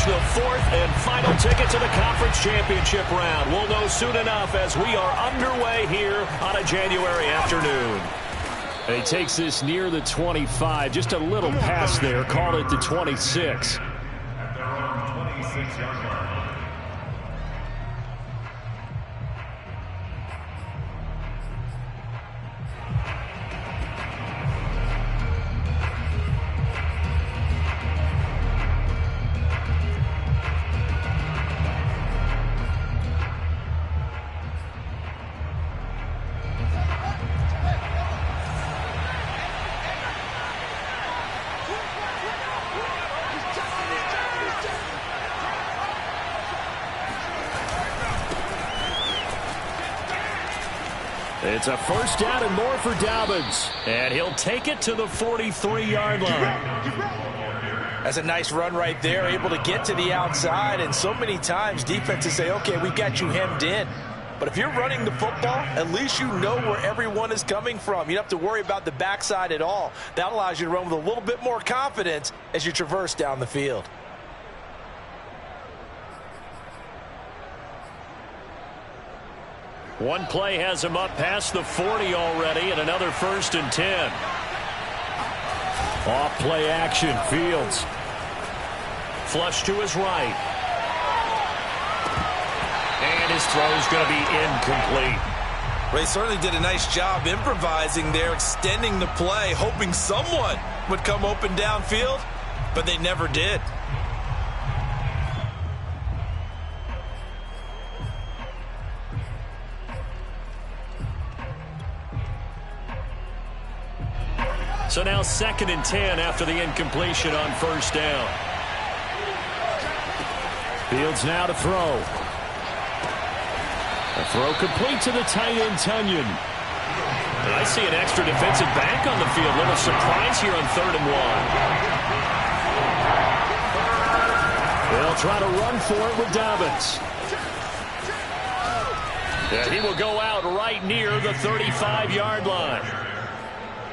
the fourth and final ticket to the conference championship round. We'll know soon enough as we are underway here on a January afternoon. And he takes this near the 25. Just a little pass there. Call it the 26. At their own 26-yard line. It's a first down and more for Dobbins. And he'll take it to the 43-yard line. That's a nice run right there, able to get to the outside. And so many times defenses say, okay, we've got you hemmed in. But if you're running the football, at least you know where everyone is coming from. You don't have to worry about the backside at all. That allows you to run with a little bit more confidence as you traverse down the field. One play has him up past the 40 already, and another 1st and 10. Off play action, Fields. Flush to his right. And his throw's going to be incomplete. Ray certainly did a nice job improvising there, extending the play, hoping someone would come open downfield, but they never did. So now 2nd and 10 after the incompletion on 1st down. Fields now to throw. A throw complete to the tight end, Tunyon. And I see an extra defensive back on the field. Little surprise here on 3rd and 1. They'll try to run for it with Dobbins. And he will go out right near the 35-yard line.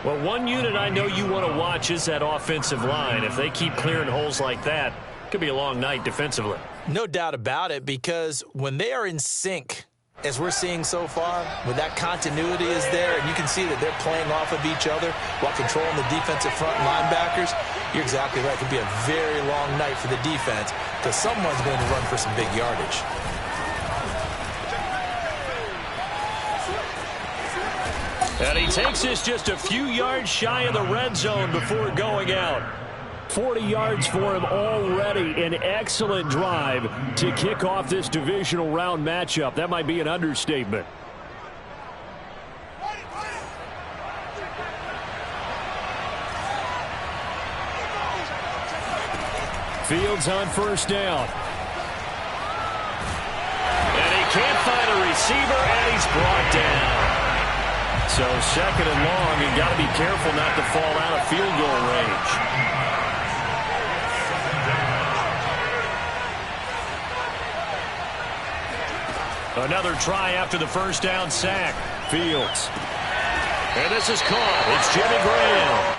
Well, one unit I know you want to watch is that offensive line. If they keep clearing holes like that, it could be a long night defensively. No doubt about it, because when they are in sync, as we're seeing so far, when that continuity is there, and you can see that they're playing off of each other while controlling the defensive front linebackers, you're exactly right. It could be a very long night for the defense because someone's going to run for some big yardage. And he takes this just a few yards shy of the red zone before going out. 40 yards for him already. An excellent drive to kick off this divisional round matchup. That might be an understatement. Fields on 1st down. And he can't find a receiver, and he's brought down. So 2nd and long, you got to be careful not to fall out of field goal range. Another try after the 1st down sack. Fields. And this is caught. It's Jimmy Graham.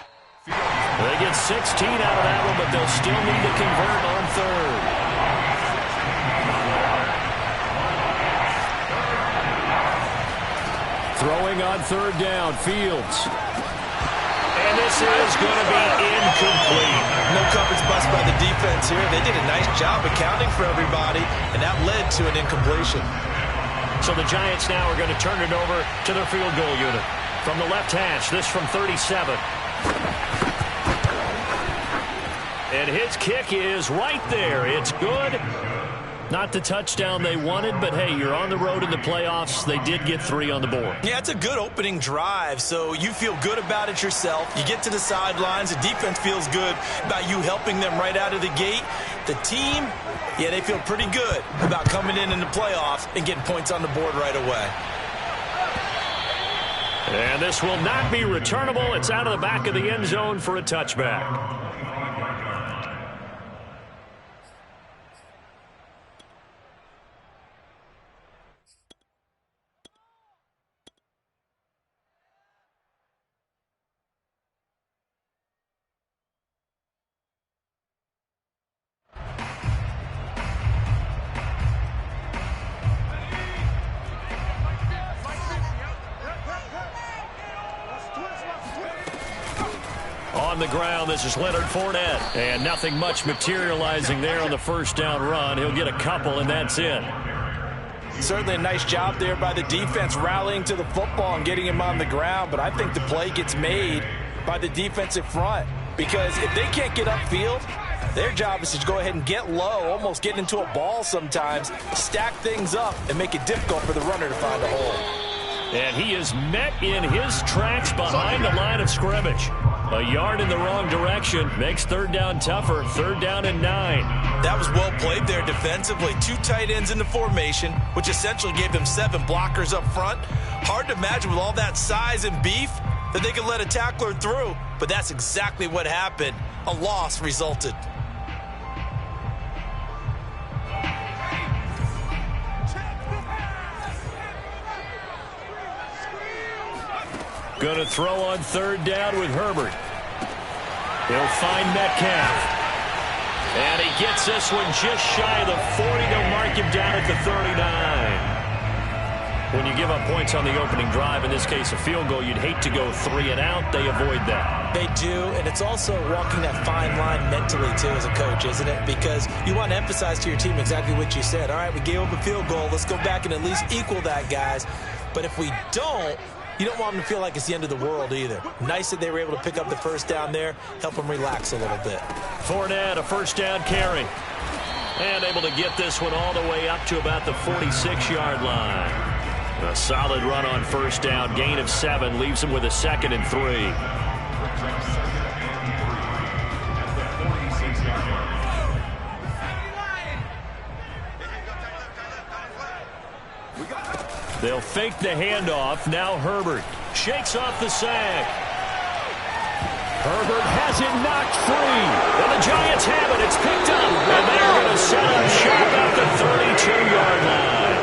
They get 16 out of that one, but they'll still need to convert on 3rd. Throwing on 3rd down, Fields. And this is going to be incomplete. No coverage bust by the defense here. They did a nice job accounting for everybody, and that led to an incompletion. So the Giants now are going to turn it over to their field goal unit. From the left hash, this from 37. And his kick is right there. It's good. Not the touchdown they wanted, but hey, you're on the road in the playoffs. They did get 3 on the board. Yeah, it's a good opening drive, so you feel good about it yourself. You get to the sidelines. The defense feels good about you helping them right out of the gate. The team, yeah, they feel pretty good about coming in the playoffs and getting points on the board right away. And this will not be returnable. It's out of the back of the end zone for a touchback. on the ground. This is Leonard Fournette. And nothing much materializing there on the first down run. He'll get a couple, and that's it. Certainly a nice job there by the defense rallying to the football and getting him on the ground. But I think the play gets made by the defensive front. Because if they can't get upfield, their job is to go ahead and get low, almost get into a ball sometimes, stack things up, and make it difficult for the runner to find a hole. And he is met in his tracks behind the line of scrimmage. A yard in the wrong direction makes third down tougher. 3rd down and 9. That was well played there defensively. 2 tight ends in the formation, which essentially gave them 7 blockers up front. Hard to imagine with all that size and beef that they could let a tackler through, but that's exactly what happened. A loss resulted. Going to throw on 3rd down with Herbert. He'll find Metcalf. And he gets this one just shy of the 40. They'll mark him down at the 39. When you give up points on the opening drive, in this case a field goal, you'd hate to go 3 and out. They avoid that. They do, and it's also walking that fine line mentally, too, as a coach, isn't it? Because you want to emphasize to your team exactly what you said. All right, we gave up a field goal. Let's go back and at least equal that, guys. But if we don't, you don't want them to feel like it's the end of the world either. Nice that they were able to pick up the first down there, help them relax a little bit. Fournette, a first down carry. And able to get this one all the way up to about the 46-yard line. A solid run on first down. Gain of 7 leaves him with a 2nd and 3. They'll fake the handoff. Now Herbert shakes off the sack. Herbert has it knocked free. And the Giants have it. It's picked up. And they're going to set up shop at the 32-yard line.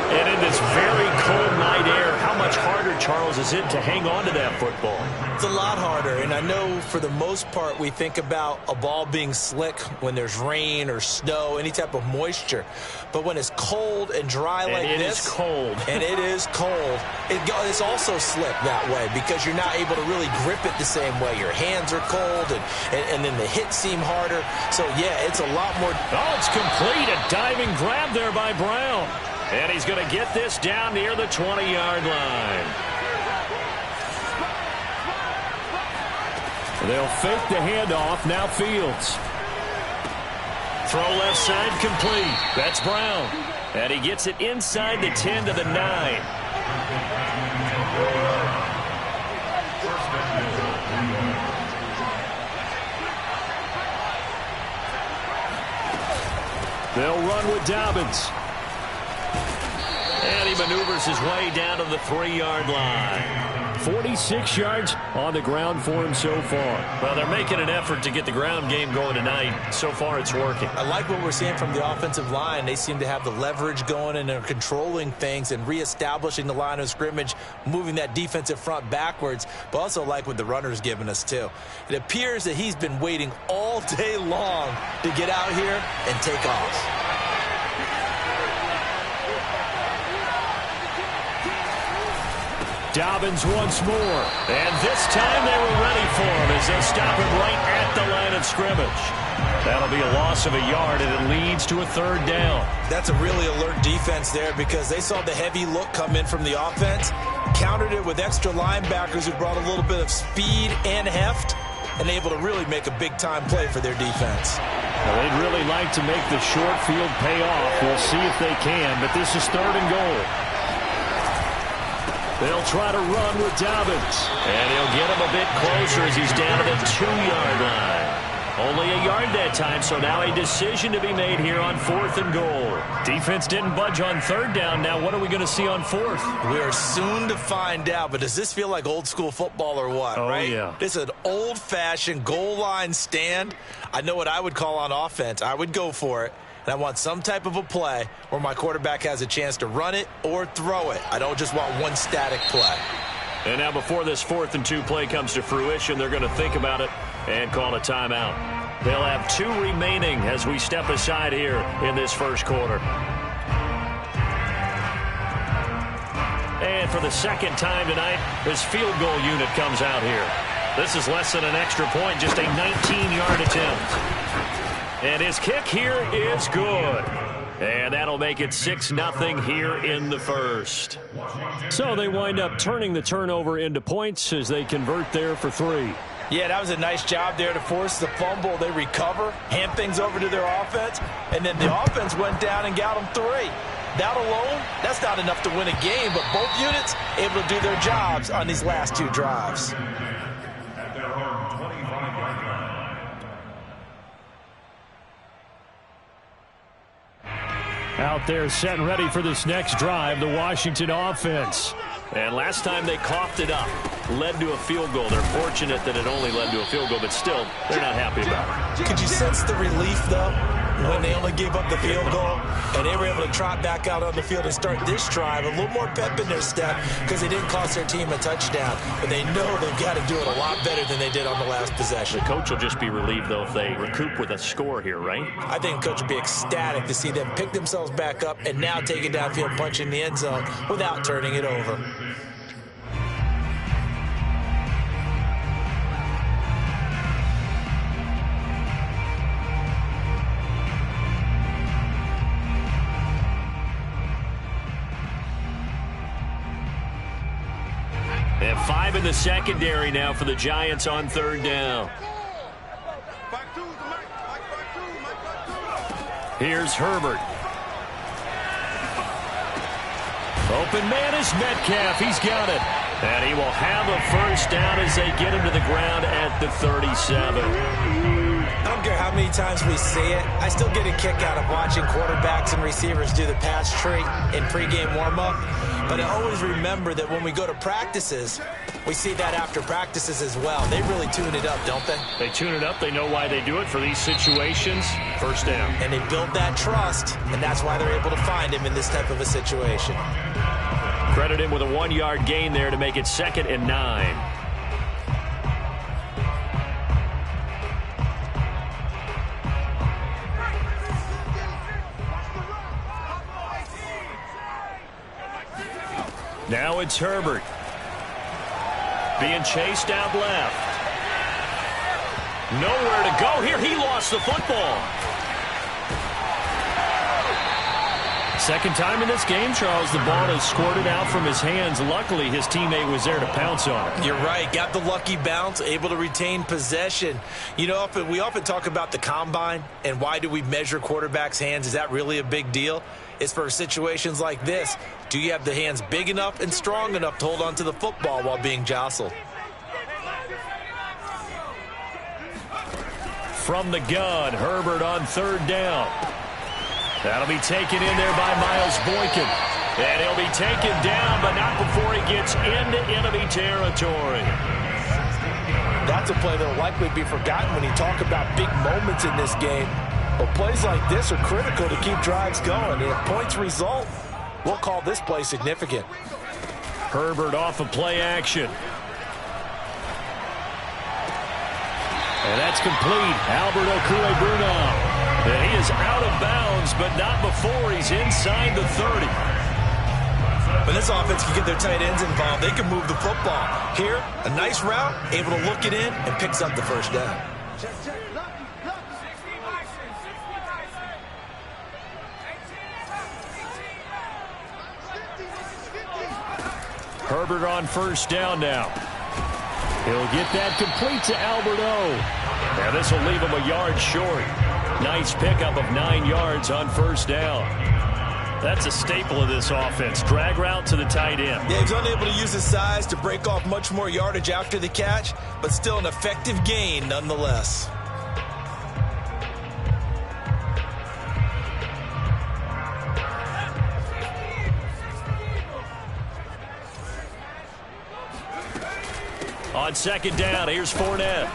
And in this very cold night air, how much harder, Charles, is it to hang on to that football? It's a lot harder, and I know for the most part we think about a ball being slick when there's rain or snow, any type of moisture. But when it's cold and dry like this. And it is cold. And it is cold. It's also slick that way because you're not able to really grip it the same way. Your hands are cold, and then the hits seem harder. So, yeah, it's a lot more. Oh, it's complete. A diving grab there by Brown. And he's going to get this down near the 20-yard line. They'll fake the handoff. Now Fields. Throw left side complete. That's Brown. And he gets it inside the 10 to the 9. They'll run with Dobbins. And he maneuvers his way down to the 3-yard line. 46 yards on the ground for him so far. Well, they're making an effort to get the ground game going tonight. So far, it's working. I like what we're seeing from the offensive line. They seem to have the leverage going, and they're controlling things and reestablishing the line of scrimmage, moving that defensive front backwards, but also like what the runner's giving us, too. It appears that he's been waiting all day long to get out here and take off. Dobbins once more. And this time they were ready for him as they stop him right at the line of scrimmage. That'll be a loss of a yard, and it leads to a 3rd down. That's a really alert defense there because they saw the heavy look come in from the offense, countered it with extra linebackers who brought a little bit of speed and heft, and able to really make a big-time play for their defense. Well, they'd really like to make the short field pay off. We'll see if they can, but this is 3rd and goal. They'll try to run with Dobbins. And he'll get him a bit closer as he's down to the 2-yard line. Only a yard that time, so now a decision to be made here on 4th and goal. Defense didn't budge on 3rd down. Now what are we going to see on 4th? We are soon to find out, but does this feel like old school football or what, right? Yeah. This is an old-fashioned goal line stand. I know what I would call on offense. I would go for it. And I want some type of a play where my quarterback has a chance to run it or throw it. I don't just want one static play. And now before this 4th and 2 play comes to fruition, they're going to think about it and call a timeout. They'll have 2 remaining as we step aside here in this first quarter. And for the 2nd time tonight, this field goal unit comes out here. This is less than an extra point, just a 19-yard attempt. And his kick here is good. And that'll make it 6-0 here in the first. So they wind up turning the turnover into points as they convert there for 3. Yeah, that was a nice job there to force the fumble. They recover, hand things over to their offense, and then the offense went down and got them 3. That alone, that's not enough to win a game, but both units able to do their jobs on these last 2 drives. At their own 25-yard line. Out there set and ready for this next drive, the Washington offense. And last time they coughed it up, led to a field goal. They're fortunate that it only led to a field goal, but still, they're not happy about it. Could you sense the relief, though, when they only gave up the field goal and they were able to trot back out on the field and start this drive? A little more pep in their step because they didn't cost their team a touchdown. But they know they've got to do it a lot better than they did on the last possession. The coach will just be relieved, though, if they recoup with a score here, right? I think the coach will be ecstatic to see them pick themselves back up and now take it downfield, punch in the end zone without turning it over. They have 5 in the secondary now for the Giants on 3rd down. Here's Herbert. Open man is Metcalf. He's got it. And he will have a first down as they get him to the ground at the 37. I don't care how many times we see it. I still get a kick out of watching quarterbacks and receivers do the pass tree in pregame warm-up. But I always remember that when we go to practices, we see that after practices as well. They really tune it up, don't they? They tune it up. They know why they do it for these situations. First down. And they build that trust, and that's why they're able to find him in this type of a situation. Credit him with a 1-yard gain there to make it 2nd and 9. Now it's Herbert. Being chased out left. Nowhere to go here. He lost the football. Second time in this game, Charles, the ball has squirted out from his hands. Luckily, his teammate was there to pounce on it. You're right. Got the lucky bounce, able to retain possession. You know, we often talk about the combine and why do we measure quarterbacks' hands. Is that really a big deal? It's for situations like this. Do you have the hands big enough and strong enough to hold on to the football while being jostled? From the gun, Herbert on 3rd down. That'll be taken in there by Miles Boykin. And he'll be taken down, but not before he gets into enemy territory. That's a play that will likely be forgotten when you talk about big moments in this game. But plays like this are critical to keep drives going. And if points result, we'll call this play significant. Herbert off of play action. And that's complete. Albert Okwuegbunam. And he is out of bounds, but not before he's inside the 30. When this offense can get their tight ends involved, they can move the football. Here, a nice route, able to look it in, and picks up the first down. Herbert on 1st down now. He'll get that complete to Albert O. Now this will leave him a yard short. Nice pickup of 9 yards on 1st down. That's a staple of this offense. Drag route to the tight end. Yeah, he's unable to use his size to break off much more yardage after the catch, but still an effective gain nonetheless. On 2nd down, here's Fournette.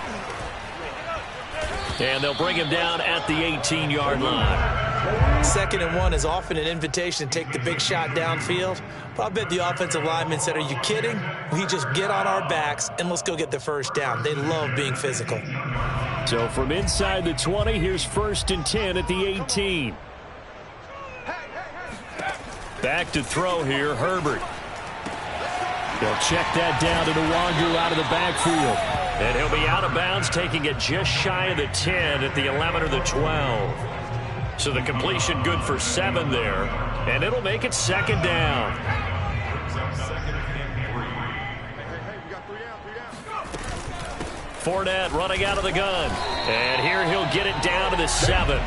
And they'll bring him down at the 18-yard line. 2nd and 1 is often an invitation to take the big shot downfield. But I bet the offensive lineman said, are you kidding? We just get on our backs and let's go get the first down. They love being physical. So from inside the 20, here's 1st and 10 at the 18. Back to throw here, Herbert. They'll check that down to Nwangwu out of the backfield. And he'll be out of bounds, taking it just shy of the 10 at the 11 or the 12. So the completion good for 7 there, and it'll make it second down. Fournette running out of the gun. And here he'll get it down to the 7.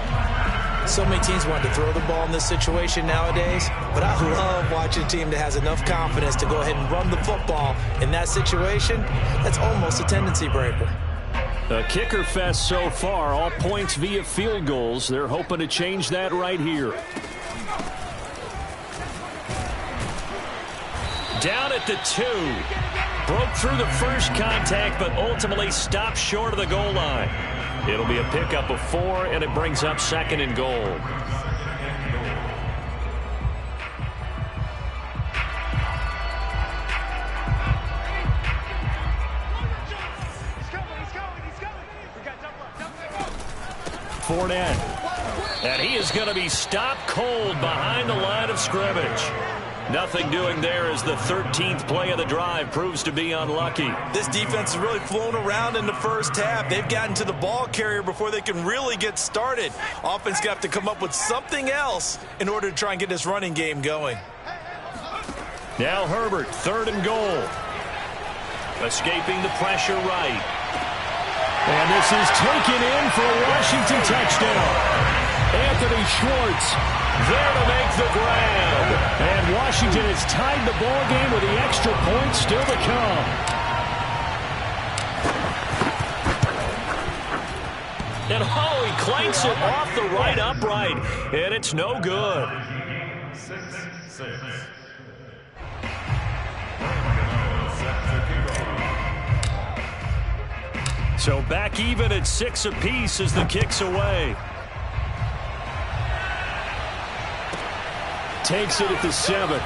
So many teams want to throw the ball in this situation nowadays, but I love watching a team that has enough confidence to go ahead and run the football in that situation. That's almost a tendency breaker. A kicker fest so far, all points via field goals. They're hoping to change that right here. Down at the 2. Broke through the first contact, but ultimately stopped short of the goal line. It'll be a pickup of 4, and it brings up second and goal. Fournette. And he is going to be stopped cold behind the line of scrimmage. Nothing doing there as the 13th play of the drive proves to be unlucky. This defense has really flown around in the first half. They've gotten to the ball carrier before they can really get started. Offense got to come up with something else in order to try and get this running game going. Now Herbert, 3rd and goal. Escaping the pressure right. And this is taken in for a Washington touchdown. Anthony Schwartz there to make the grab. And Washington has tied the ball game with the extra point still to come. And he clanks it off the right upright. And it's no good. 6-6. So back even at 6 apiece as the kick's away. Takes it at the 7.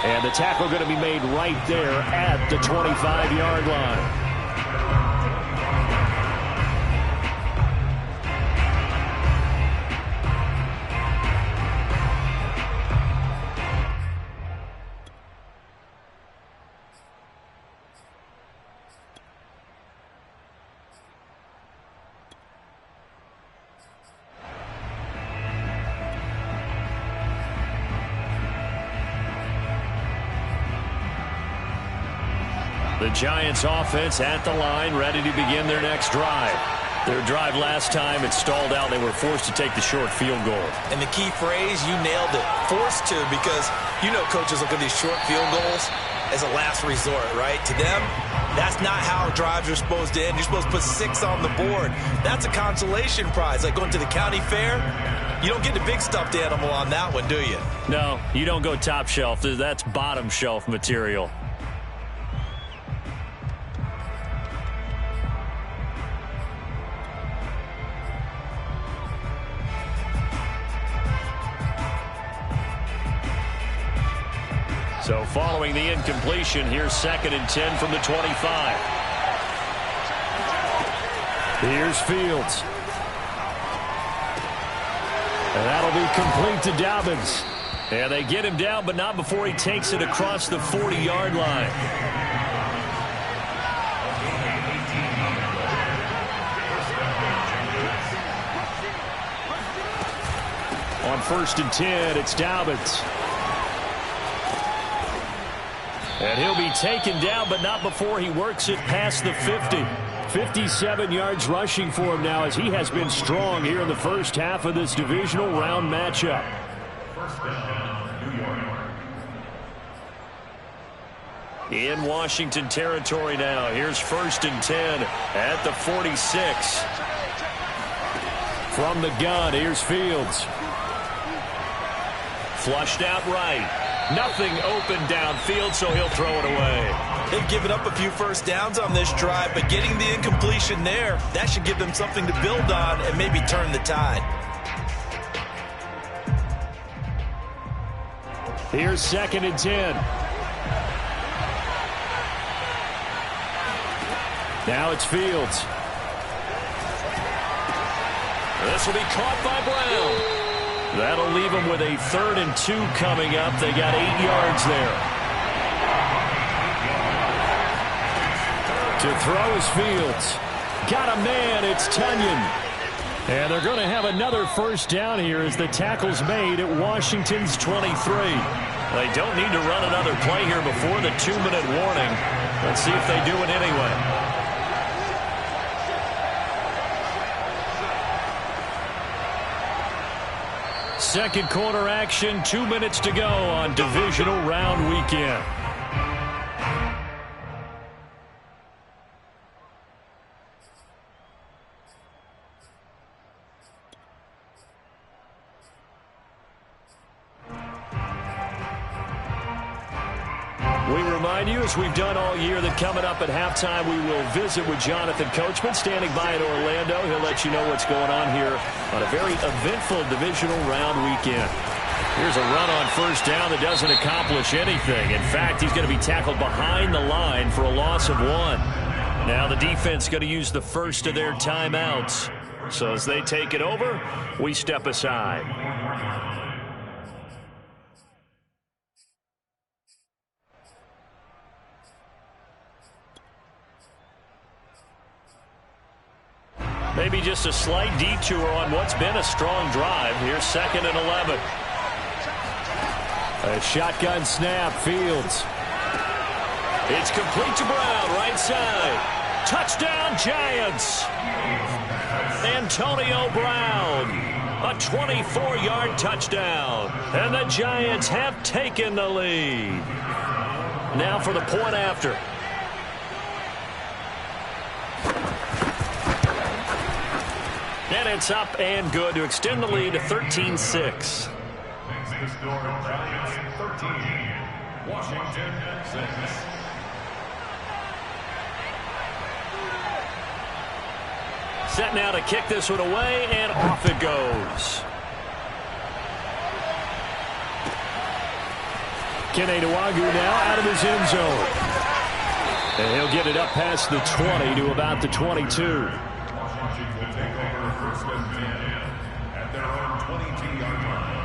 And the tackle going to be made right there at the 25-yard line. The Giants offense at the line, ready to begin their next drive. Their drive last time, it stalled out. They were forced to take the short field goal. And the key phrase, you nailed it, forced to, because you know coaches look at these short field goals as a last resort, right? To them, that's not how drives are supposed to end. You're supposed to put 6 on the board. That's a consolation prize, like going to the county fair. You don't get the big stuffed animal on that one, do you? No, you don't go top shelf. That's bottom shelf material. So following the incompletion, here's 2nd and 10 from the 25. Here's Fields. And that'll be complete to Dobbins. And they get him down, but not before he takes it across the 40-yard line. On 1st and 10, it's Dobbins. And he'll be taken down, but not before he works it past the 50. 57 yards rushing for him now as he has been strong here in the first half of this divisional round matchup. In Washington territory now. Here's 1st and 10 at the 46. From the gun, here's Fields. Flushed out right. Nothing open downfield, so he'll throw it away. They've given up a few first downs on this drive, but getting the incompletion there, that should give them something to build on and maybe turn the tide. Here's 2nd and 10. Now it's Fields. This will be caught by Brown. That'll leave them with a 3rd and 2 coming up. They got 8 yards there. To throw is Fields. Got a man. It's Tunyon. And they're going to have another first down here as the tackle's made at Washington's 23. They don't need to run another play here before the 2-minute warning. Let's see if they do it anyway. Second quarter action, 2 minutes to go on divisional round weekend. We remind you, as we've done all year, that coming up at halftime, we will visit with Jonathan Coachman, standing by in Orlando. He'll let you know what's going on here on a very eventful divisional round weekend. Here's a run on first down that doesn't accomplish anything. In fact, he's going to be tackled behind the line for a loss of 1. Now the defense going to use the first of their timeouts. So as they take it over, we step aside. Maybe just a slight detour on what's been a strong drive. Here's 2nd and 11. A shotgun snap, Fields. It's complete to Brown, right side. Touchdown, Giants. Antonio Brown. A 24-yard touchdown. And the Giants have taken the lead. Now for the point after. And it's up and good to extend the lead to 13-6. Next score, Giants 13, Washington 6. Set now to kick this one away, and off it goes. Kene Nwangwu now out of his end zone. And he'll get it up past the 20 to about the 22. First and 10 at their own 22-yard line.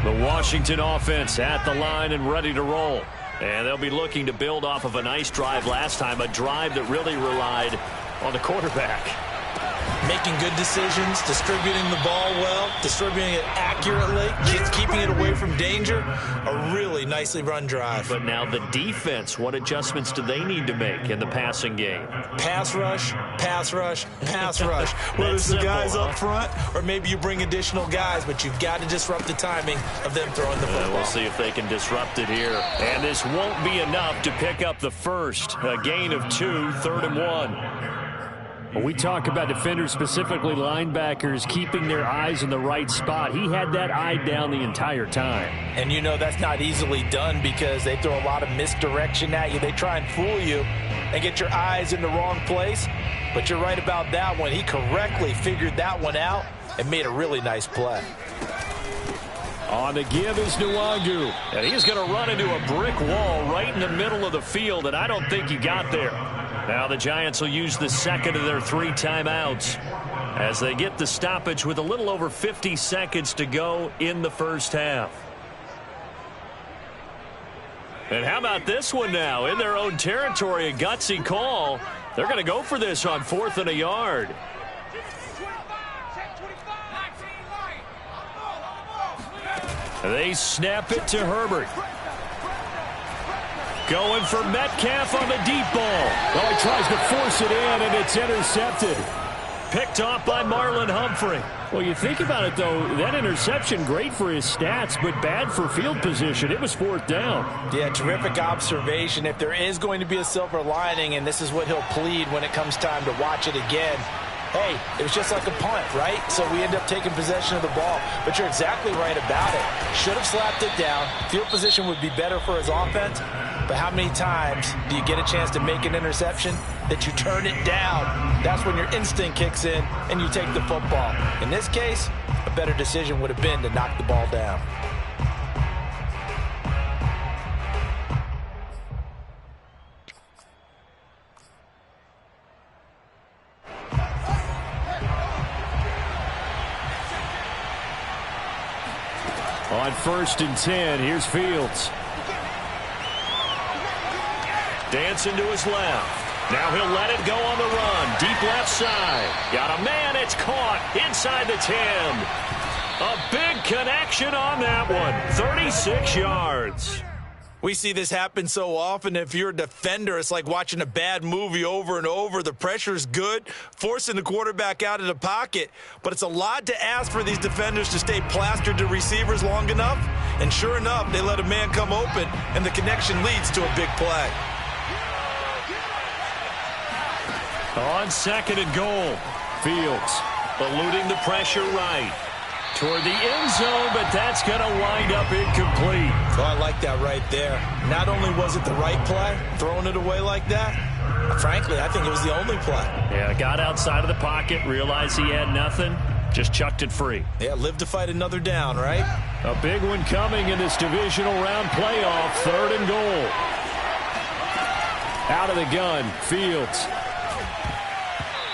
The Washington offense at the line and ready to roll. And they'll be looking to build off of a nice drive last time, a drive that really relied on the quarterback. Making good decisions, distributing the ball well, distributing it accurately, keeping it away from danger. A really nicely run drive. But now the defense, what adjustments do they need to make in the passing game? Pass rush, pass rush, pass rush. Whether it's the guys up front or maybe you bring additional guys, but you've got to disrupt the timing of them throwing the football. We'll see if they can disrupt it here. And this won't be enough to pick up the first. A gain of 2, 3rd and 1. When we talk about defenders, specifically linebackers, keeping their eyes in the right spot, he had that eye down the entire time. And you know that's not easily done because they throw a lot of misdirection at you. They try and fool you and get your eyes in the wrong place. But you're right about that one. He correctly figured that one out and made a really nice play. On the give is Nwangwu. And he's going to run into a brick wall right in the middle of the field, and I don't think he got there. Now the Giants will use the second of their 3 timeouts as they get the stoppage with a little over 50 seconds to go in the first half. And how about this one now? In their own territory, a gutsy call. They're going to go for this on 4th and a yard. They snap it to Herbert. Going for Metcalf on the deep ball. Oh, he tries to force it in, and it's intercepted. Picked off by Marlon Humphrey. Well, you think about it, though, that interception, great for his stats, but bad for field position. It was 4th down. Yeah, terrific observation. If there is going to be a silver lining, and this is what he'll plead when it comes time to watch it again, hey, it was just like a punt, right? So we end up taking possession of the ball. But you're exactly right about it. Should have slapped it down. Field position would be better for his offense. But how many times do you get a chance to make an interception that you turn it down? That's when your instinct kicks in and you take the football. In this case, a better decision would have been to knock the ball down. On 1st and 10, here's Fields. Dancing to his left. Now he'll let it go on the run. Deep left side. Got a man. It's caught inside the 10. A big connection on that one. 36 yards. We see this happen so often. If you're a defender, it's like watching a bad movie over and over. The pressure's good, forcing the quarterback out of the pocket. But it's a lot to ask for these defenders to stay plastered to receivers long enough. And sure enough, they let a man come open, and the connection leads to a big play. On 2nd and goal, Fields eluding the pressure right. Toward the end zone, but that's going to wind up incomplete. Oh, I like that right there. Not only was it the right play, throwing it away like that, frankly, I think it was the only play. Yeah, got outside of the pocket, realized he had nothing, just chucked it free. Yeah, live to fight another down, right? A big one coming in this divisional round playoff, 3rd and goal. Out of the gun, Fields.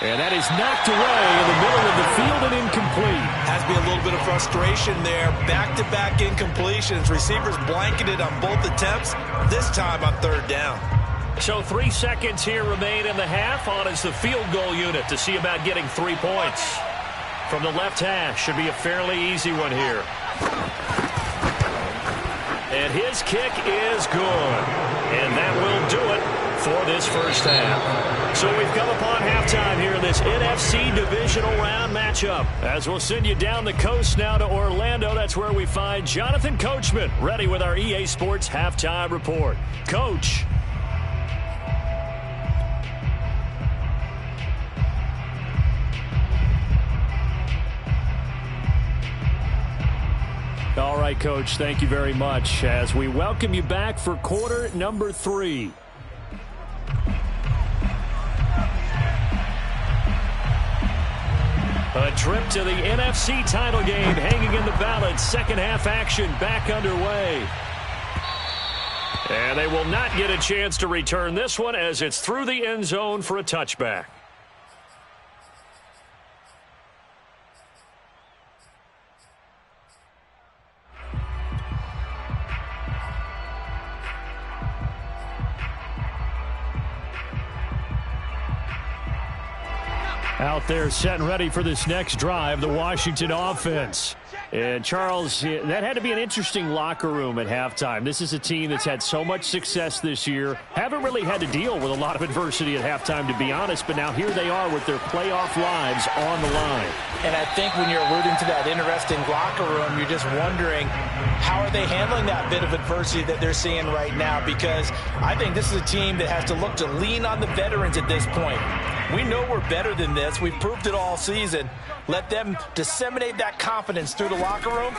And that is knocked away in the middle of the field and incomplete. Has to be a little bit of frustration there. Back-to-back incompletions. Receivers blanketed on both attempts, this time on 3rd down. So 3 seconds here remain in the half. On is the field goal unit to see about getting 3 points. From the left hash, should be a fairly easy one here. And his kick is good. And that will do it for this first half. So we've come upon halftime here in this NFC divisional round matchup. As we'll send you down the coast now to Orlando, that's where we find Jonathan Coachman ready with our EA Sports halftime report. Coach. All right, Coach, thank you very much as we welcome you back for quarter number 3. A trip to the NFC title game hanging in the balance. Second half action back underway. And they will not get a chance to return this one as it's through the end zone for a touchback. Out there set and ready for this next drive, the Washington offense. And, Charles, that had to be an interesting locker room at halftime. This is a team that's had so much success this year. Haven't really had to deal with a lot of adversity at halftime, to be honest. But now here they are with their playoff lives on the line. And I think when you're alluding to that interesting locker room, you're just wondering how are they handling that bit of adversity that they're seeing right now? Because I think this is a team that has to look to lean on the veterans at this point. We know we're better than this. We've proved it all season. Let them disseminate that confidence through the locker room.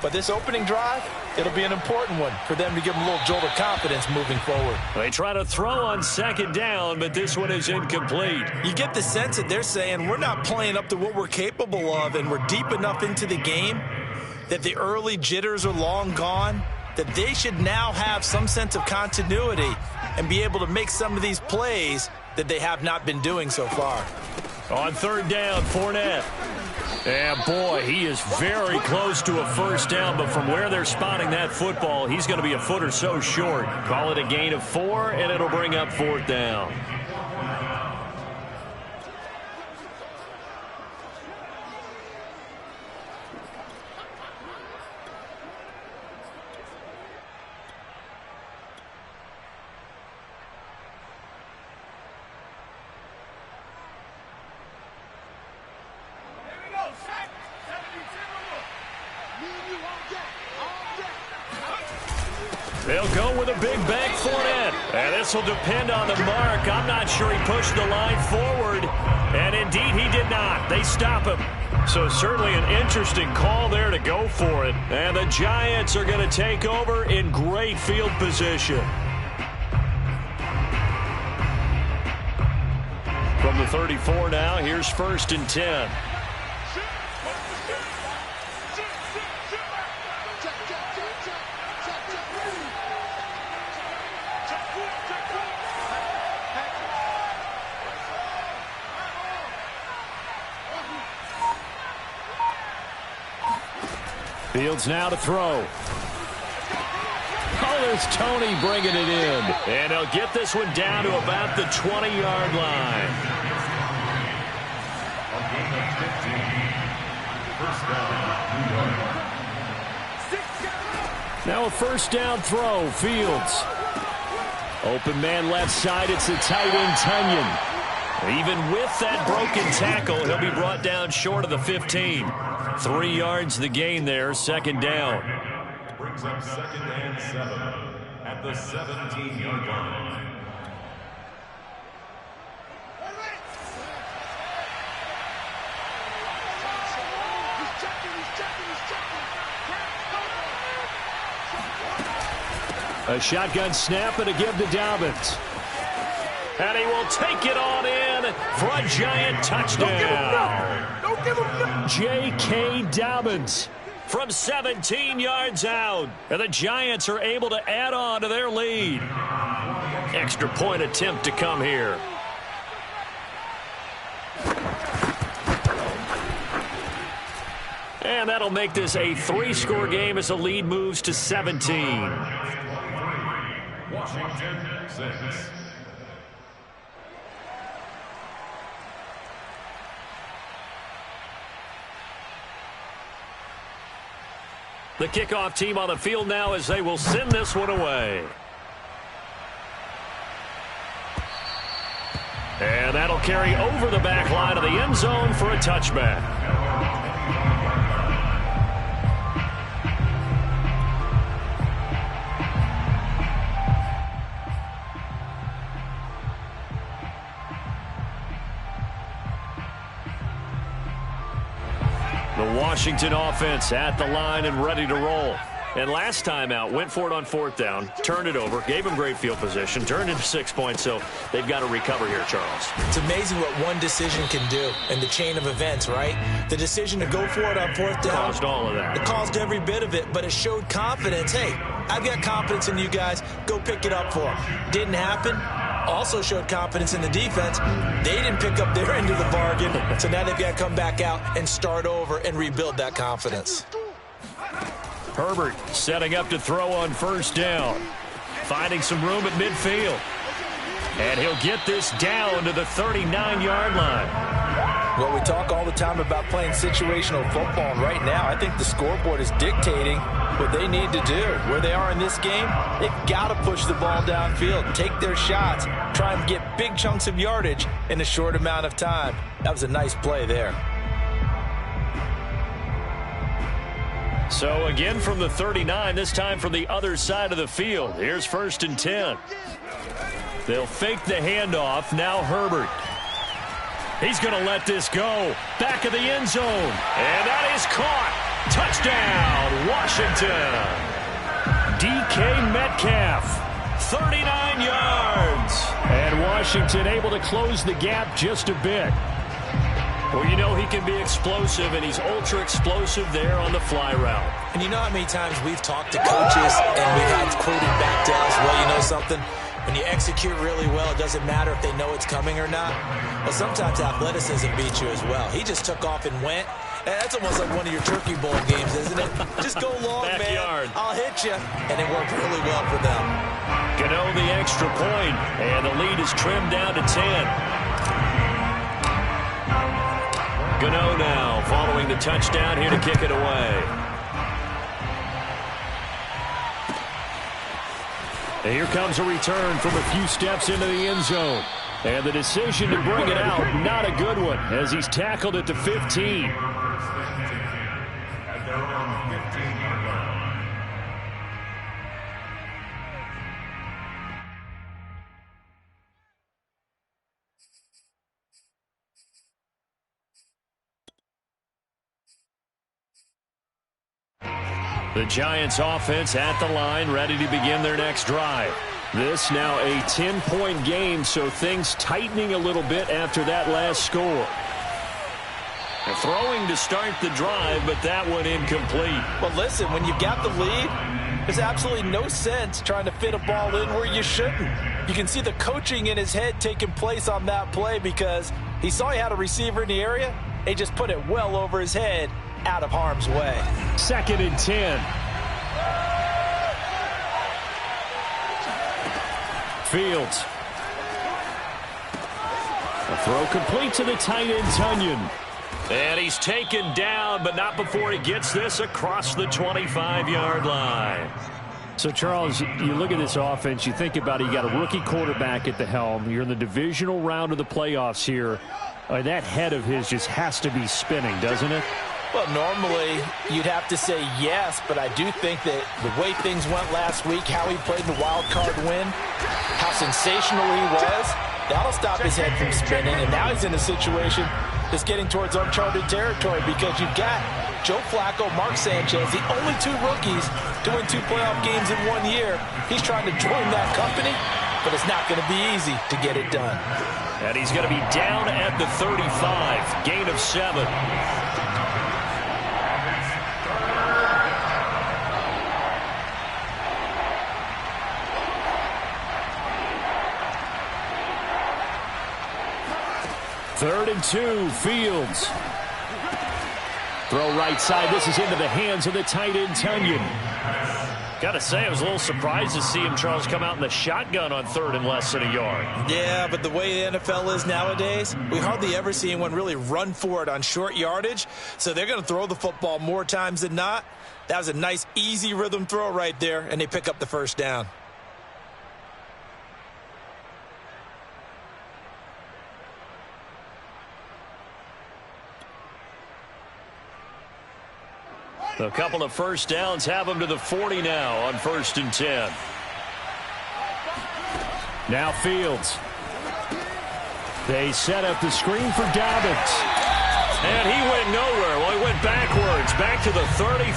But this opening drive, it'll be an important one for them to give them a little jolt of confidence moving forward. They try to throw on 2nd down, but this one is incomplete. You get the sense that they're saying we're not playing up to what we're capable of, and we're deep enough into the game that the early jitters are long gone, that they should now have some sense of continuity and be able to make some of these plays that they have not been doing so far. On 3rd down, Fournette. And, boy, he is very close to a first down, but from where they're spotting that football, he's going to be a foot or so short. Call it a gain of 4, and it'll bring up 4th down. They'll go with a big bank Fournette. And this will depend on the mark. I'm not sure he pushed the line forward. And indeed, he did not. They stop him. So certainly an interesting call there to go for it. And the Giants are going to take over in great field position. From the 34 now, here's 1st and 10. Fields now to throw. Oh, there's Tony bringing it in. And he'll get this one down to about the 20-yard line. Now a first down throw. Fields. Open man left side. It's the tight end, Tunyon. Even with that broken tackle, he'll be brought down short of the 15. 3 yards the gain there, second down. Brings up 2nd and 7 at the 17-yard line. A shotgun snap and a give to Dobbins. And he will take it on in for a Giant touchdown. Don't give him nothing. J.K. Dobbins from 17 yards out. And the Giants are able to add on to their lead. Extra point attempt to come here. And that'll make this a 3-score game as the lead moves to 17. Washington 6. The kickoff team on the field now as they will send this one away. And that'll carry over the back line of the end zone for a touchback. The Washington offense at the line and ready to roll. And last time out, went for it on 4th down, turned it over, gave them great field position, turned into 6 points, so they've got to recover here, Charles. It's amazing what one decision can do in the chain of events, right? The decision to go for it on 4th down. Caused all of that. It caused every bit of it, but it showed confidence. Hey, I've got confidence in you guys. Go pick it up for them. Didn't happen. Also showed confidence in the defense. They didn't pick up their end of the bargain, so now they've got to come back out and start over and rebuild that confidence. Herbert setting up to throw on 1st down. Finding some room at midfield. And he'll get this down to the 39-yard line. Well, we talk all the time about playing situational football, and right now I think the scoreboard is dictating what they need to do. Where they are in this game, they've got to push the ball downfield, take their shots, try and get big chunks of yardage in a short amount of time. That was a nice play there. So again from the 39, this time from the other side of the field. Here's 1st and 10. They'll fake the handoff. Now Herbert. He's going to let this go. Back of the end zone. And that is caught. Touchdown, Washington. DK Metcalf, 39 yards. And Washington able to close the gap just a bit. Well, you know he can be explosive, and he's ultra-explosive there on the fly route. And you know how many times we've talked to coaches and we've had quoted back to us, well, you know something? When you execute really well, it doesn't matter if they know it's coming or not. Well, sometimes athleticism beats you as well. He just took off and went. And that's almost like one of your Turkey Bowl games, isn't it? Just go long, Backyard. man. I'll hit you. And it worked really well for them. Gano the extra point, and the lead is trimmed down to 10. Gano now following the touchdown here to kick it away. And here comes a return from a few steps into the end zone. And the decision to bring it out, not a good one, as he's tackled at the 15. At their own 15-yard line. The Giants offense at the line, ready to begin their next drive. This now a 10-point game, so things tightening a little bit after that last score. And throwing to start the drive, but that one incomplete. Well, listen, when you've got the lead, there's absolutely no sense trying to fit a ball in where you shouldn't. You can see the coaching in his head taking place on that play because he saw he had a receiver in the area. He just put it well over his head out of harm's way. 2nd and 10. Fields. A throw complete to the tight end, Tonyan. And he's taken down, but not before he gets this across the 25-yard line. So, Charles, you look at this offense, you think about it, you got a rookie quarterback at the helm. You're in the divisional round of the playoffs here. That head of his just has to be spinning, doesn't it? Well, normally you'd have to say yes, but I do think that the way things went last week, how he played the wild card win, how sensational he was, that'll stop his head from spinning. And now he's in a situation that's getting towards uncharted territory because you've got Joe Flacco, Mark Sanchez, the only 2 rookies doing 2 playoff games in 1 year. He's trying to join that company, but it's not going to be easy to get it done. And he's going to be down at the 35, gain of 7. Third and 2, Fields. Throw right side. This is into the hands of the tight end, Tonyan. Got to say, I was a little surprised to see him, Charles, come out in the shotgun on 3rd and less than a yard. Yeah, but the way the NFL is nowadays, we hardly ever see anyone really run for it on short yardage. So they're going to throw the football more times than not. That was a nice, easy rhythm throw right there, and they pick up the first down. A couple of first downs have them to the 40 now on 1st and 10. Now Fields. They set up the screen for Dobbins. And he went nowhere. Well, he went backwards, back to the 33.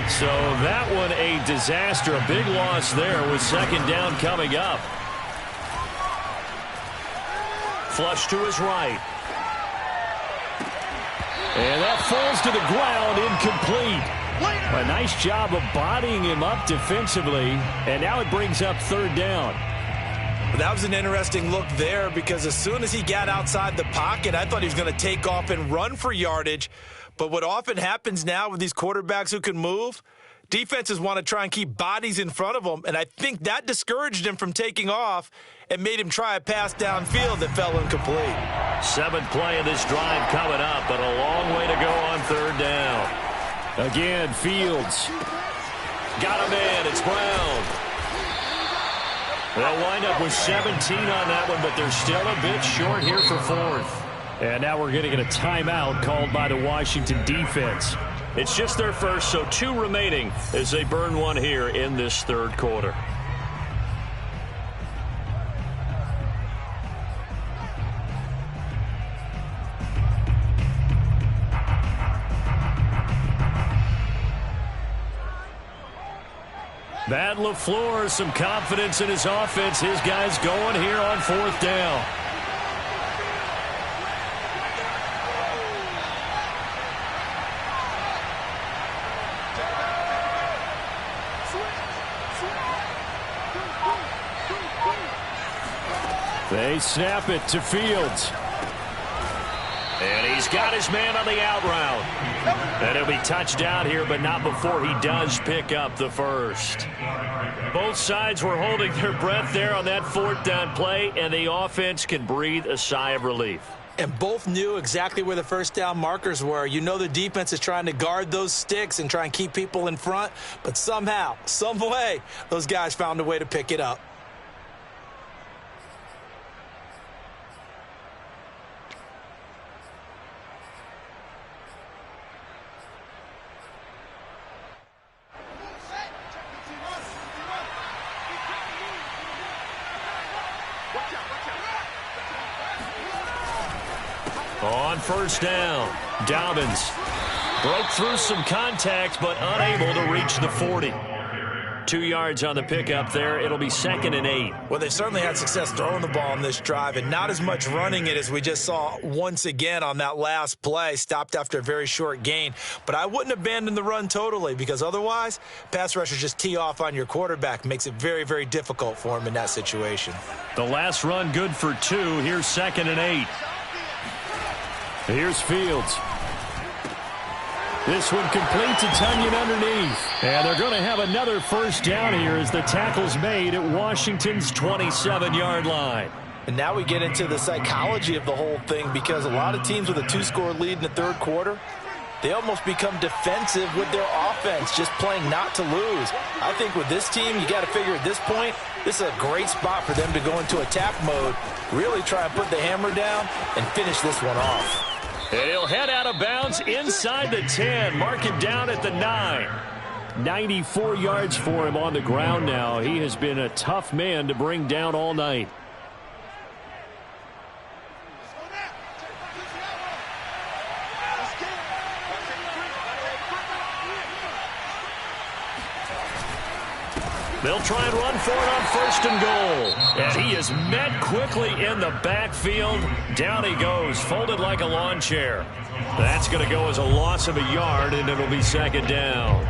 So that one a disaster, a big loss there with 2nd down coming up. Flush to his right. And that falls to the ground, incomplete. A nice job of bodying him up defensively, and now it brings up 3rd down. That was an interesting look there because as soon as he got outside the pocket, I thought he was going to take off and run for yardage. But what often happens now with these quarterbacks who can move, defenses want to try and keep bodies in front of them, and I think that discouraged him from taking off and made him try a pass downfield that fell incomplete. 7th play of this drive coming up, but a long way to go on 3rd down. Again, Fields. Got him in. It's Brown. They'll wind up with 17 on that one, but they're still a bit short here for 4th. And now we're going to get a timeout called by the Washington defense. It's just their first, so 2 remaining as they burn one here in this 3rd quarter. Matt LaFleur, some confidence in his offense. His guys going here on 4th down. They snap it to Fields. And he's got his man on the out route. And he'll be touchdown here, but not before he does pick up the first. Both sides were holding their breath there on that 4th down play, and the offense can breathe a sigh of relief. And both knew exactly where the first down markers were. You know the defense is trying to guard those sticks and try and keep people in front, but somehow, some way, those guys found a way to pick it up. On first down, Dobbins broke through some contact, but unable to reach the 40. 2 yards on the pickup there. It'll be 2nd and 8. Well, they certainly had success throwing the ball on this drive, and not as much running it as we just saw once again on that last play. Stopped after a very short gain. But I wouldn't abandon the run totally, because otherwise, pass rushers just tee off on your quarterback. Makes it very, very difficult for him in that situation. The last run good for 2. Here's 2nd and 8. Here's Fields. This one complete to Tonyan underneath. And they're going to have another first down here as the tackle's made at Washington's 27-yard line. And now we get into the psychology of the whole thing, because a lot of teams with a 2-score lead in the third quarter, they almost become defensive with their offense, just playing not to lose. I think with this team, you got to figure at this point, this is a great spot for them to go into attack mode, really try and put the hammer down and finish this one off. And he'll head out of bounds inside the 10, mark it down at the 9. 94 yards for him on the ground now. He has been a tough man to bring down all night. They'll try and run for it on first and goal. And he is met quickly in the backfield. Down he goes, folded like a lawn chair. That's going to go as a loss of a yard, and it'll be second down.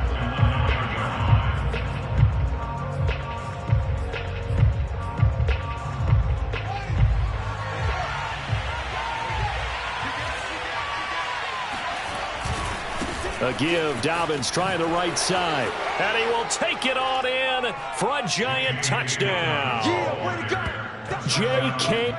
A give, Dobbins trying the right side. And he will take it on in for a giant touchdown. Yeah, way to go. J.K.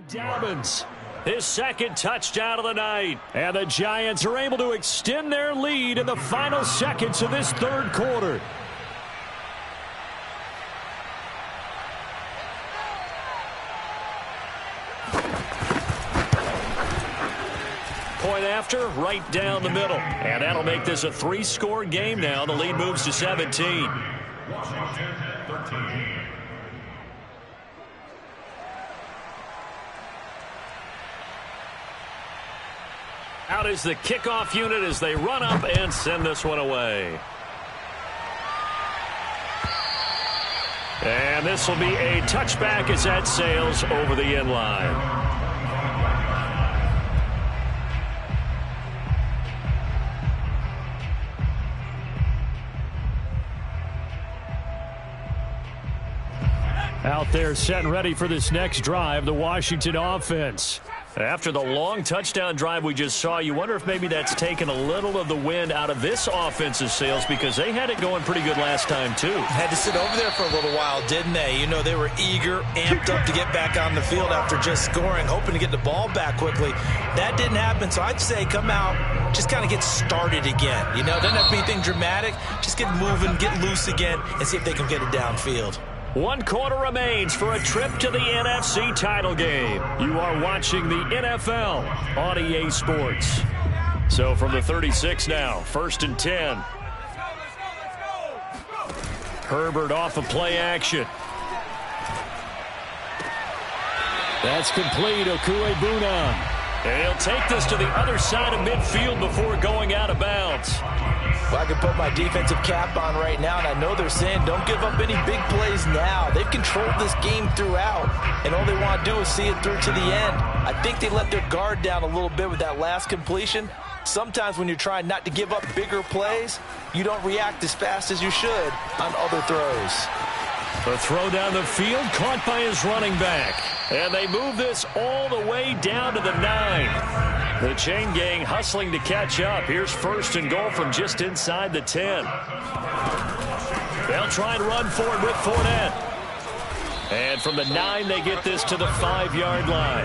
Dobbins, his second touchdown of the night. And the Giants are able to extend their lead in the final seconds of this third quarter. Point after, right down the middle. And that'll make this a 3-score game now. The lead moves to 17. Washington 13. Out is the kickoff unit as they run up and send this one away. And this will be a touchback as that sails over the end line. Out there set and ready for this next drive, the Washington offense. After the long touchdown drive we just saw, you wonder if maybe that's taken a little of the wind out of this offensive sails, because they had it going pretty good last time too. Had to sit over there for a little while, didn't they? You know, they were eager, amped up to get back on the field after just scoring, hoping to get the ball back quickly. That didn't happen, so I'd say come out, just kind of get started again. You know, doesn't have to be anything dramatic. Just get moving, get loose again, and see if they can get it downfield. 1 quarter remains for a trip to the NFC title game. You are watching the NFL on EA Sports. So from the 36 now, 1st and 10. Herbert off of play action. That's complete, Okuegbunam. And he'll take this to the other side of midfield before going out of bounds. Well, I can put my defensive cap on right now, and I know they're saying don't give up any big plays now. They've controlled this game throughout, and all they want to do is see it through to the end. I think they let their guard down a little bit with that last completion. Sometimes when you're trying not to give up bigger plays, you don't react as fast as you should on other throws. The throw down the field, caught by his running back. And they move this all the way down to the 9. The chain gang hustling to catch up. Here's 1st and goal from just inside the 10. They'll try and run for it with Fournette. And from the 9, they get this to the 5-yard line.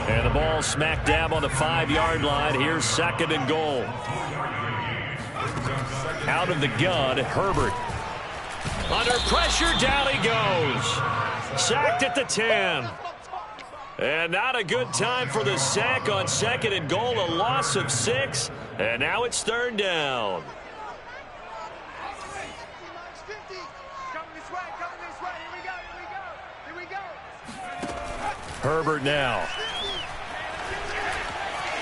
And the ball smack dab on the 5-yard line. Here's 2nd and goal. Out of the gun, Herbert. Under pressure, down he goes. Sacked at the 10. And not a good time for the sack on 2nd and goal. A loss of 6. And now it's 3rd down. Herbert now.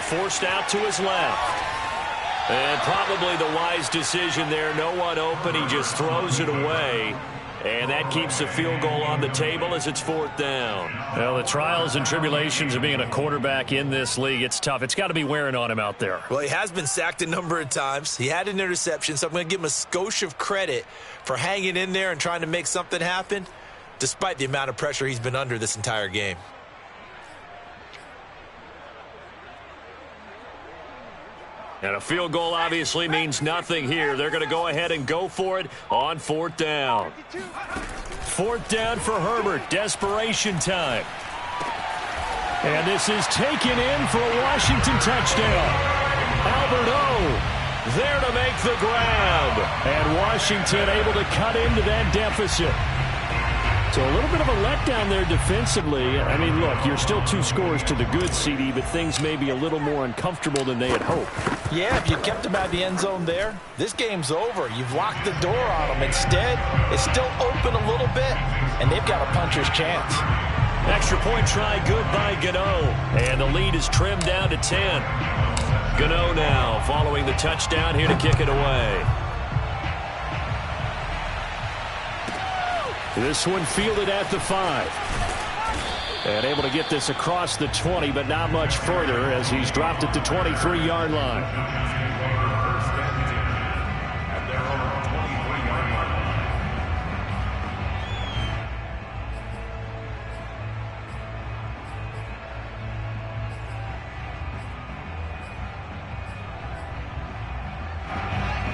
Forced out to his left. And probably the wise decision there. No one open. He just throws it away. And that keeps the field goal on the table as it's 4th down. Well, the trials and tribulations of being a quarterback in this league, it's tough. It's got to be wearing on him out there. Well, he has been sacked a number of times. He had an interception, so I'm going to give him a skosh of credit for hanging in there and trying to make something happen, despite the amount of pressure he's been under this entire game. And a field goal obviously means nothing here. They're going to go ahead and go for it on 4th down. 4th down for Herbert. Desperation time. And this is taken in for a Washington touchdown. Albert O there to make the grab. And Washington able to cut into that deficit. So a little bit of a letdown there defensively. I mean, look, you're still 2 scores to the good, CD, but things may be a little more uncomfortable than they had hoped. Yeah, if you kept him out of the end zone there, this game's over. You've locked the door on him. Instead, it's still open a little bit, and they've got a puncher's chance. Extra point try good by Gano. And the lead is trimmed down to 10. Gano now following the touchdown here to kick it away. This one fielded at the 5. And able to get this across the 20, but not much further as he's dropped it to 23-yard line.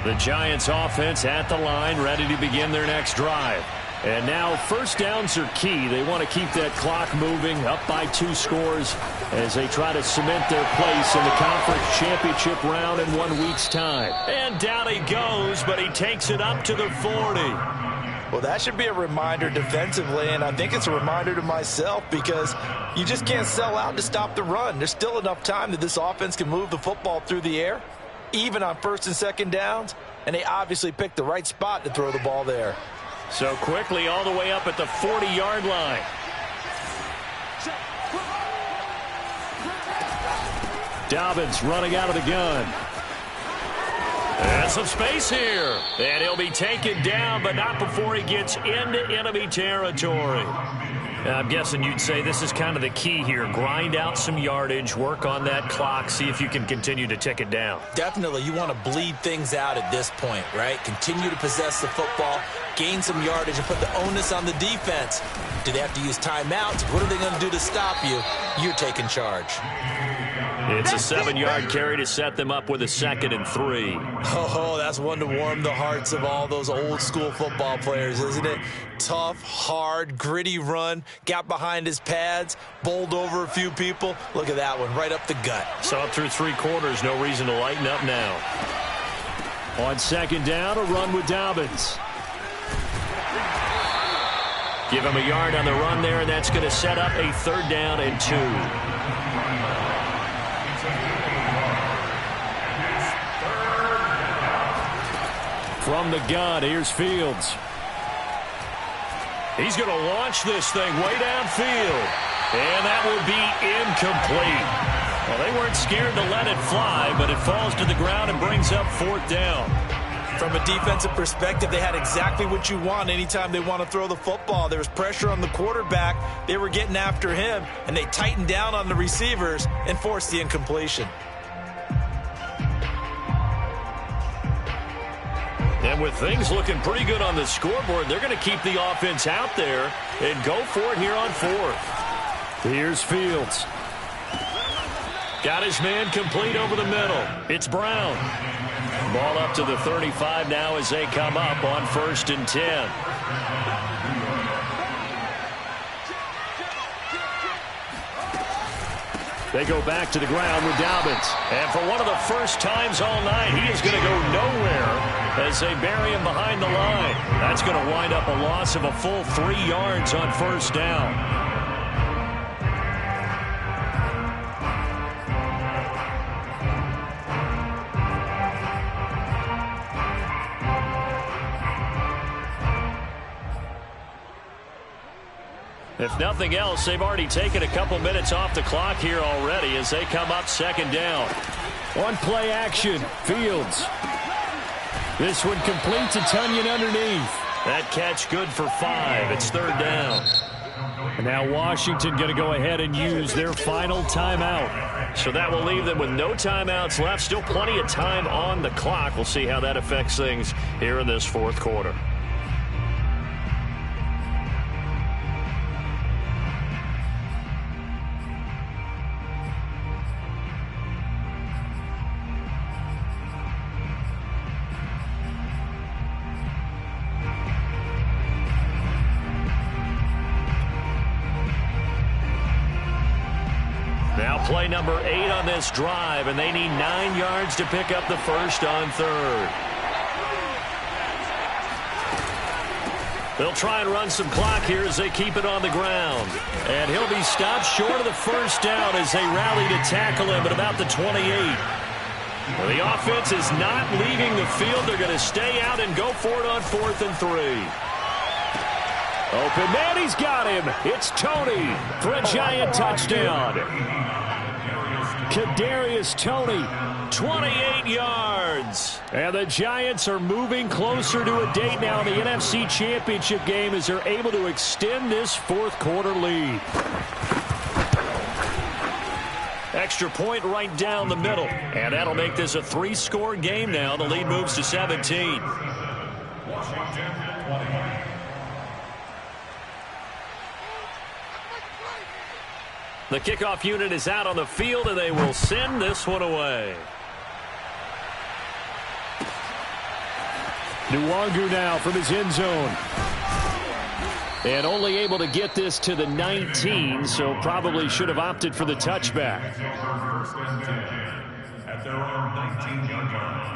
The Giants offense at the line, ready to begin their next drive. And now 1st downs are key. They want to keep that clock moving, up by 2 scores as they try to cement their place in the conference championship round in 1 week's time. And down he goes, but he takes it up to the 40. Well, that should be a reminder defensively, and I think it's a reminder to myself because you just can't sell out to stop the run. There's still enough time that this offense can move the football through the air, even on 1st and 2nd downs, and they obviously picked the right spot to throw the ball there. So quickly all the way up at the 40-yard line. Dobbins running out of the gun. And some space here. And he'll be taken down, but not before he gets into enemy territory. I'm guessing you'd say this is kind of the key here. Grind out some yardage, work on that clock, see if you can continue to tick it down. Definitely, you want to bleed things out at this point, right? Continue to possess the football, gain some yardage, and put the onus on the defense. Do they have to use timeouts? What are they going to do to stop you? You're taking charge. It's a 7-yard carry to set them up with a 2nd and 3. Oh, that's one to warm the hearts of all those old-school football players, isn't it? Tough, hard, gritty run, got behind his pads, bowled over a few people. Look at that one, right up the gut. So up through 3 quarters, no reason to lighten up now. On 2nd down, a run with Dobbins. Give him a yard on the run there, and that's going to set up a 3rd down and 2. From the gun, here's Fields. He's going to launch this thing way downfield. And that will be incomplete. Well, they weren't scared to let it fly, but it falls to the ground and brings up 4th down. From a defensive perspective, they had exactly what you want anytime they want to throw the football. There was pressure on the quarterback. They were getting after him, and they tightened down on the receivers and forced the incompletion. And with things looking pretty good on the scoreboard, they're going to keep the offense out there and go for it here on fourth. Here's Fields. Got his man complete over the middle. It's Brown. Ball up to the 35 now as they come up on 1st and 10. They go back to the ground with Dobbins. And for one of the first times all night, he is going to go nowhere as they bury him behind the line. That's going to wind up a loss of a full 3 yards on 1st down. If nothing else, they've already taken a couple minutes off the clock here already as they come up 2nd down. On play action, Fields. This one completes a Tonyan underneath. That catch good for 5. It's 3rd down. And now Washington going to go ahead and use their final timeout. So that will leave them with no timeouts left. Still plenty of time on the clock. We'll see how that affects things here in this 4th quarter. Play number 8 on this drive, and they need 9 yards to pick up the first on 3rd. They'll try and run some clock here as they keep it on the ground. And he'll be stopped short of the first down as they rally to tackle him at about the 28. Well, the offense is not leaving the field. They're going to stay out and go for it on 4th and 3. Open man, he's got him. It's Toney for a Giant touchdown. Kadarius Toney, 28 yards. And the Giants are moving closer to a date now in the NFC Championship game as they're able to extend this 4th quarter lead. Extra point right down the middle. And that'll make this a 3-score game now. The lead moves to 17. The kickoff unit is out on the field, and they will send this one away. Nwangu now from his end zone. And only able to get this to the 19, so probably should have opted for the touchback. 1st and 10 at their own 19-yard line.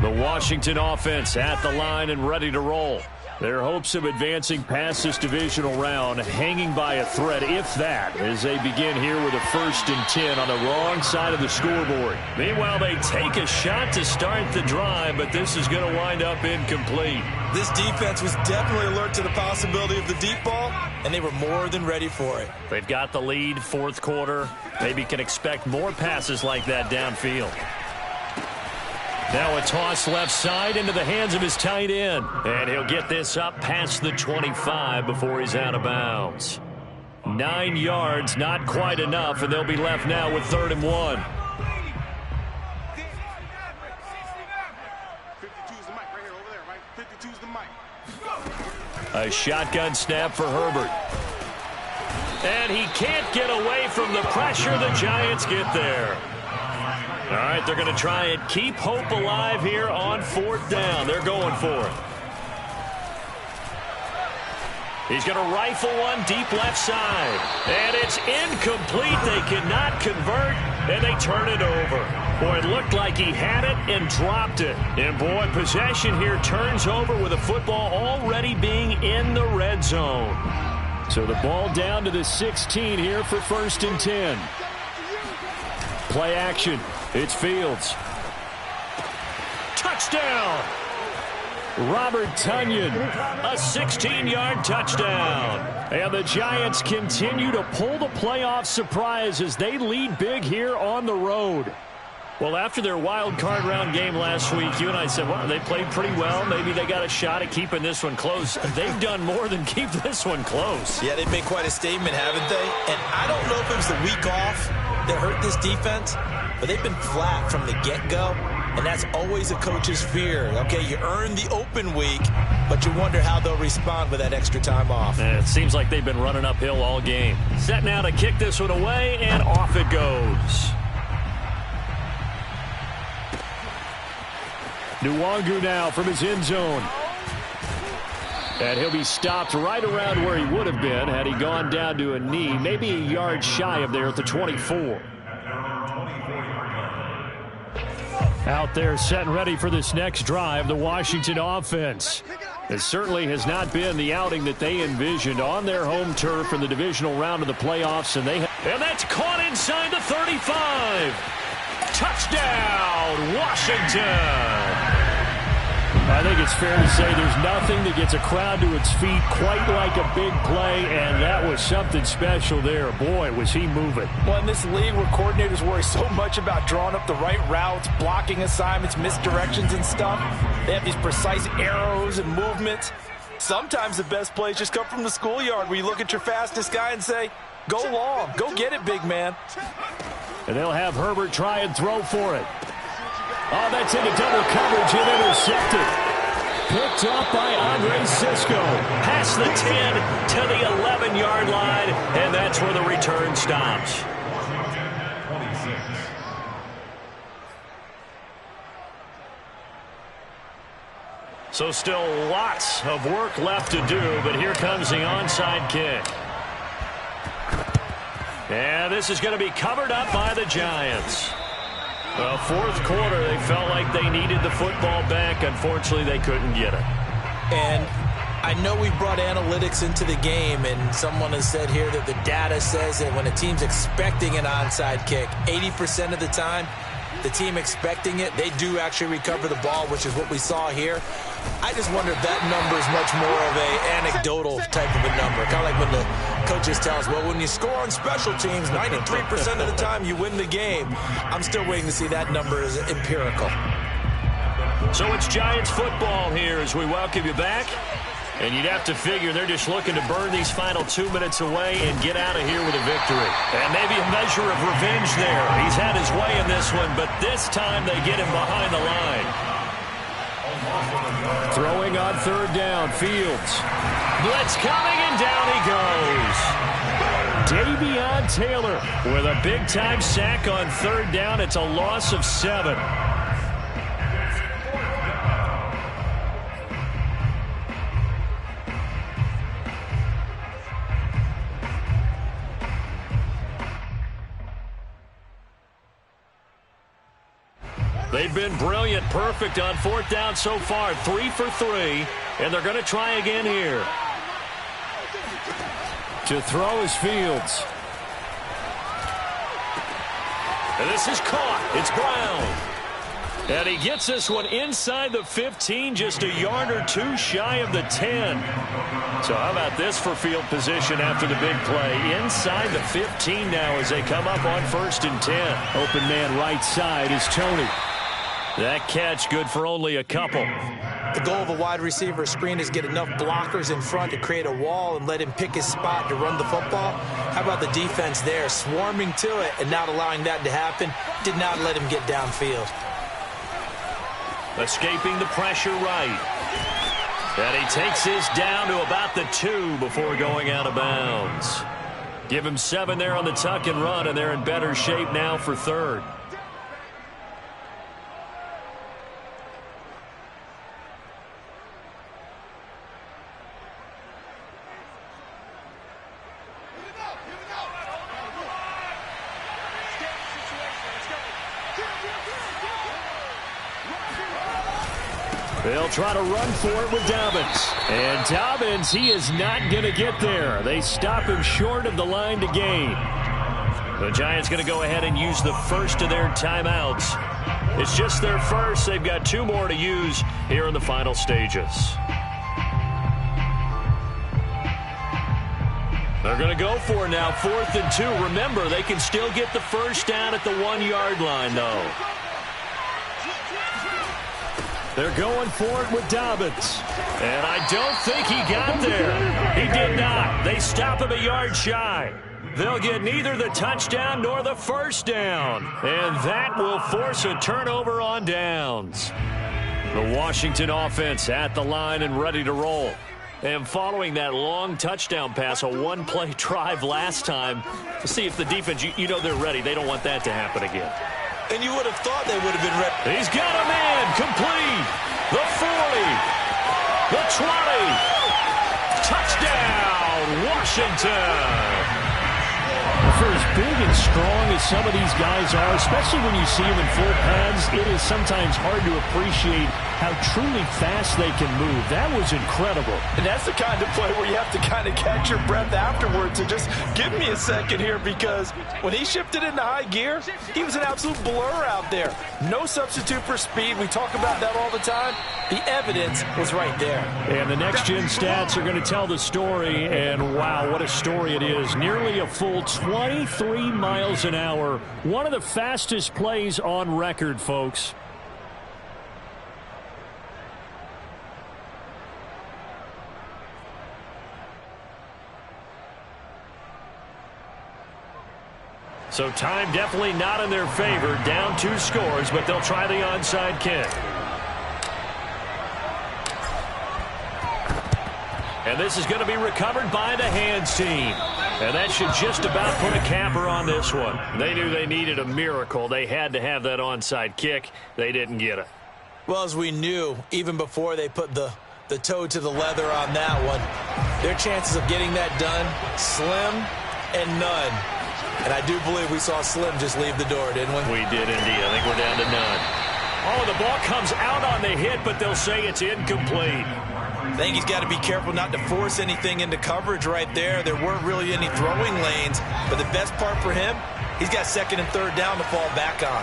The Washington offense at the line and ready to roll. Their hopes of advancing past this divisional round hanging by a thread, if that, as they begin here with a 1st and 10 on the wrong side of the scoreboard. Meanwhile, they take a shot to start the drive, but this is going to wind up incomplete. This defense was definitely alert to the possibility of the deep ball, and they were more than ready for it. They've got the lead, 4th quarter. Maybe can expect more passes like that downfield. Now a toss left side into the hands of his tight end. And he'll get this up past the 25 before he's out of bounds. 9 yards, not quite enough, and they'll be left now with 3rd and 1. 52's the mic right here, over there, right? 52's the mic. A shotgun snap for Herbert. And he can't get away from the pressure. The Giants get there. All right, they're going to try and keep hope alive here on 4th down. They're going for it. He's going to rifle one deep left side. And it's incomplete. They cannot convert, and they turn it over. Boy, it looked like he had it and dropped it. And, boy, possession here turns over with the football already being in the red zone. So the ball down to the 16 here for 1st and 10. Play action. It's Fields. Touchdown! Robert Tonyan, a 16-yard touchdown. And the Giants continue to pull the playoff surprise as they lead big here on the road. Well, after their wild card round game last week, you and I said, well, they played pretty well. Maybe they got a shot at keeping this one close. They've done more than keep this one close. Yeah, they've made quite a statement, haven't they? And I don't know if it was the week off that hurt this defense, but they've been flat from the get-go, and that's always a coach's fear. Okay, you earn the open week, but you wonder how they'll respond with that extra time off. And it seems like they've been running uphill all game. Set now to kick this one away, and off it goes. Nwangu now from his end zone. And he'll be stopped right around where he would have been had he gone down to a knee, maybe a yard shy of there at the 24. Out there set and ready for this next drive, the Washington offense. It certainly has not been the outing that they envisioned on their home turf in the divisional round of the playoffs. And that's caught inside the 35. Touchdown, Washington. I think it's fair to say there's nothing that gets a crowd to its feet quite like a big play, and that was something special there. Boy, was he moving. Well, in this league where coordinators worry so much about drawing up the right routes, blocking assignments, misdirections and stuff, they have these precise arrows and movements. Sometimes the best plays just come from the schoolyard where you look at your fastest guy and say, go long, go get it, big man. And they'll have Herbert try and throw for it. Oh, that's into double coverage and intercepted. Picked up by Andre Cisco. Past the 10 to the 11-yard line, and that's where the return stops. So still lots of work left to do, but here comes the onside kick. And this is going to be covered up by the Giants. Well, fourth quarter, they felt like they needed the football back. Unfortunately, they couldn't get it. And I know we brought analytics into the game, and someone has said here that the data says that when a team's expecting an onside kick, 80% of the time, the team expecting it, they do actually recover the ball, which is what we saw here. I just wonder if that number is much more of an anecdotal type of a number. Kind of like when the coaches tell us, well, when you score on special teams, 93% of the time you win the game. I'm still waiting to see that number as empirical. So it's Giants football here as we welcome you back. And you'd have to figure they're just looking to burn these final 2 minutes away and get out of here with a victory. And maybe a measure of revenge there. He's had his way in this one, but this time they get him behind the line. Throwing on third down, Fields. Blitz coming, and down he goes. Davion Taylor with a big-time sack on third down. It's a loss of 7. They've been brilliant, perfect on fourth down so far, 3 for 3, and they're going to try again here. To throw is Fields. And this is caught. It's Brown. And he gets this one inside the 15, just a yard or two shy of the 10. So how about this for field position after the big play? Inside the 15 now as they come up on 1st and 10. Open man right side is Tony. That catch good for only a couple. The goal of a wide receiver screen is get enough blockers in front to create a wall and let him pick his spot to run the football. How about the defense there, swarming to it and not allowing that to happen? Did not let him get downfield. Escaping the pressure right. And he takes his down to about the 2 before going out of bounds. Give him 7 there on the tuck and run, and they're in better shape now for third. They'll try to run for it with Dobbins. And Dobbins, he is not going to get there. They stop him short of the line to gain. The Giants going to go ahead and use the first of their timeouts It's just their first. They've got 2 more to use here in the final stages. They're going to go for it now, 4th and 2. Remember, they can still get the first down at the 1-yard line, though. They're going for it with Dobbins. And I don't think he got there. He did not. They stop him a yard shy. They'll get neither the touchdown nor the first down. And that will force a turnover on downs. The Washington offense at the line and ready to roll. And following that long touchdown pass, a 1-play drive last time, to see if the defense, you know they're ready. They don't want that to happen again. And you would have thought they would have been ready. He's got a man complete. The 40. The 20. Touchdown, Washington. For as big and strong as some of these guys are, especially when you see them in full pads, it is sometimes hard to appreciate how truly fast they can move. That was incredible. And that's the kind of play where you have to kind of catch your breath afterwards and just give me a second here, because when he shifted into high gear, he was an absolute blur out there. No substitute for speed. We talk about that all the time. The evidence was right there. And the next-gen stats are going to tell the story, and wow, what a story it is. Nearly a full 23 miles an hour. One of the fastest plays on record, folks. So time definitely not in their favor. Down 2 scores, but they'll try the onside kick. And this is going to be recovered by the hands team. And that should just about put a capper on this one. They knew they needed a miracle. They had to have that onside kick. They didn't get it. Well, as we knew, even before they put the toe to the leather on that one, their chances of getting that done, slim and none. And I do believe we saw Slim just leave the door, didn't we? We did indeed. I think we're down to none. Oh, the ball comes out on the hit, but they'll say it's incomplete. I think he's got to be careful not to force anything into coverage right there. There weren't really any throwing lanes, but the best part for him, he's got 2nd and 3rd down to fall back on.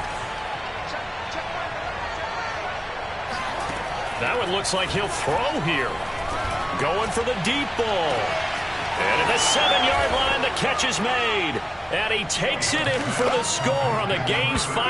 That one looks like he'll throw here. Going for the deep ball. And at the 7-yard line, the catch is made. And he takes it in for the score on the game's final.